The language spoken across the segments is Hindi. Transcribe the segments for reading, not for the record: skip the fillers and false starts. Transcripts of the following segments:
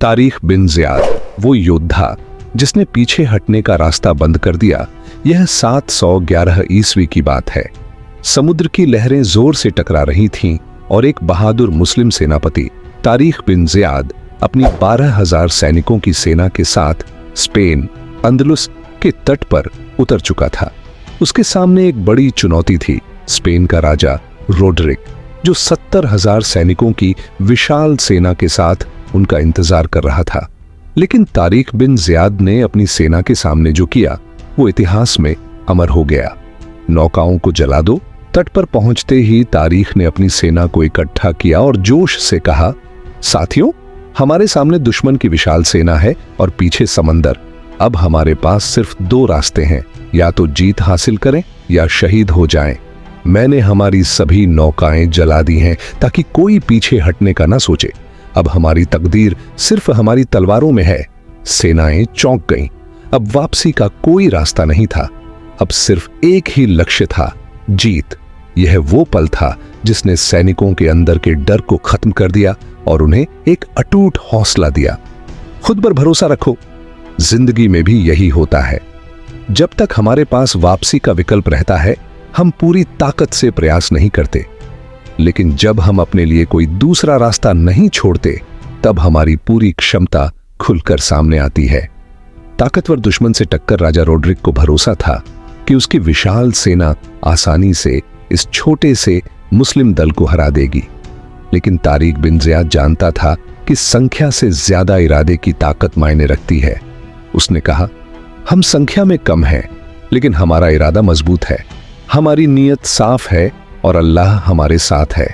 तारिक बिन ज़ियाद, वो योद्धा जिसने पीछे हटने का रास्ता बंद कर दिया। यह 711 ईस्वी की बात है। समुद्र की लहरें जोर से टकरा रही थीं और एक बहादुर मुस्लिम सेनापति तारिक बिन ज़ियाद अपनी 12,000 सैनिकों की सेना के साथ स्पेन अंदलुस के तट पर उतर चुका था। उसके सामने एक बड़ी चुनौती थी, स्पेन का राजा रोड्रिक, जो 70,000 सैनिकों की विशाल सेना के साथ उनका इंतजार कर रहा था। लेकिन तारिक बिन ज़ियाद ने अपनी सेना के सामने जो किया वो इतिहास में अमर हो गया। नौकाओं को जला दो। तट पर पहुंचते ही तारिक ने अपनी सेना को इकट्ठा किया और जोश से कहा, साथियों, हमारे सामने दुश्मन की विशाल सेना है और पीछे समंदर। अब हमारे पास सिर्फ 2 रास्ते हैं, या तो जीत हासिल करें या शहीद हो जाएं। मैंने हमारी सभी नौकाएं जला दी हैं ताकि कोई पीछे हटने का ना सोचे। अब हमारी तकदीर सिर्फ हमारी तलवारों में है। सेनाएं चौंक गईं। अब वापसी का कोई रास्ता नहीं था। अब सिर्फ एक ही लक्ष्य था, जीत। यह वो पल था जिसने सैनिकों के अंदर के डर को खत्म कर दिया और उन्हें एक अटूट हौसला दिया। खुद पर भरोसा रखो। जिंदगी में भी यही होता है। जब तक हमारे पास वापसी का विकल्प रहता है, हम पूरी ताकत से प्रयास नहीं करते। लेकिन जब हम अपने लिए कोई दूसरा रास्ता नहीं छोड़ते, तब हमारी पूरी क्षमता खुलकर सामने आती है। ताकतवर दुश्मन से टक्कर राजा रोड्रिक को भरोसा था कि उसकी विशाल सेना आसानी से इस छोटे से मुस्लिम दल को हरा देगी। लेकिन तारिक बिन ज़ियाद जानता था कि संख्या से ज्यादा इरादे की ताकत मायने रखती है। उसने कहा, हम संख्या में कम हैं, लेकिन हमारा इरादा मजबूत है। हमारी नीयत साफ है और अल्लाह हमारे साथ है।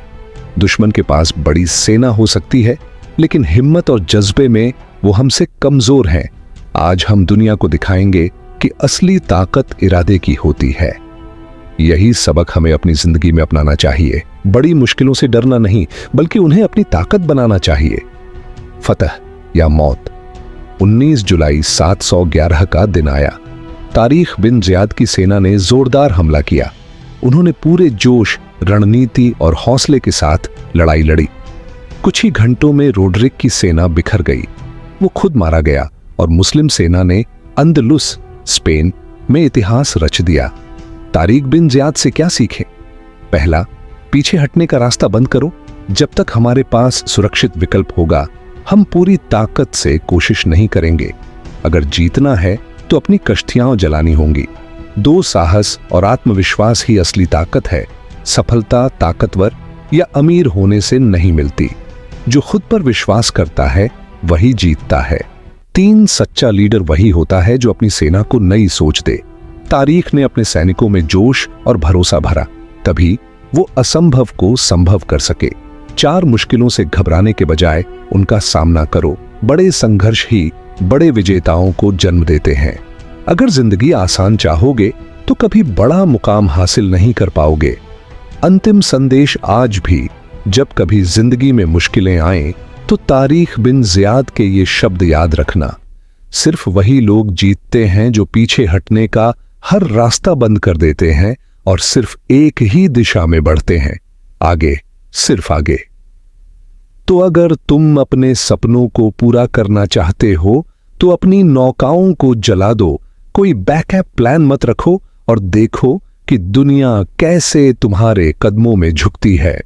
दुश्मन के पास बड़ी सेना हो सकती है, लेकिन हिम्मत और जज्बे में वो हमसे कमजोर हैं। आज हम दुनिया को दिखाएंगे कि असली ताकत इरादे की होती है। यही सबक हमें अपनी जिंदगी में अपनाना चाहिए। बड़ी मुश्किलों से डरना नहीं, बल्कि उन्हें अपनी ताकत बनाना चाहिए। फतह या मौत। 19 जुलाई 711 का दिन आया। तारिक बिन ज़ियाद की सेना ने जोरदार हमला किया। उन्होंने पूरे जोश, रणनीति और हौसले के साथ लड़ाई लड़ी। कुछ ही घंटों में रोड्रिक की सेना बिखर गई। वो खुद मारा गया और मुस्लिम सेना ने अंदलुस, स्पेन में इतिहास रच दिया। तारिक बिन ज़ियाद से क्या सीखें? पहला, पीछे हटने का रास्ता बंद करो। जब तक हमारे पास सुरक्षित विकल्प होगा, हम पूरी ताकत से कोशिश नहीं करेंगे। अगर जीतना है तो अपनी कश्तियां जलानी होंगी। 2, साहस और आत्मविश्वास ही असली ताकत है। सफलता ताकतवर या अमीर होने से नहीं मिलती। जो खुद पर विश्वास करता है वही जीतता है। 3, सच्चा लीडर वही होता है जो अपनी सेना को नई सोच दे। तारिक ने अपने सैनिकों में जोश और भरोसा भरा, तभी वो असंभव को संभव कर सके। 4 मुश्किलों से घबराने के बजाय उनका सामना करो। बड़े संघर्ष ही बड़े विजेताओं को जन्म देते हैं। अगर जिंदगी आसान चाहोगे तो कभी बड़ा मुकाम हासिल नहीं कर पाओगे। अंतिम संदेश आज भी, जब कभी जिंदगी में मुश्किलें आएं तो तारिक बिन ज़ियाद के ये शब्द याद रखना, सिर्फ वही लोग जीतते हैं जो पीछे हटने का हर रास्ता बंद कर देते हैं और सिर्फ एक ही दिशा में बढ़ते हैं, आगे, सिर्फ आगे। तो अगर तुम अपने सपनों को पूरा करना चाहते हो तो अपनी नौकाओं को जला दो। कोई बैकअप प्लान मत रखो और देखो कि दुनिया कैसे तुम्हारे कदमों में झुकती है।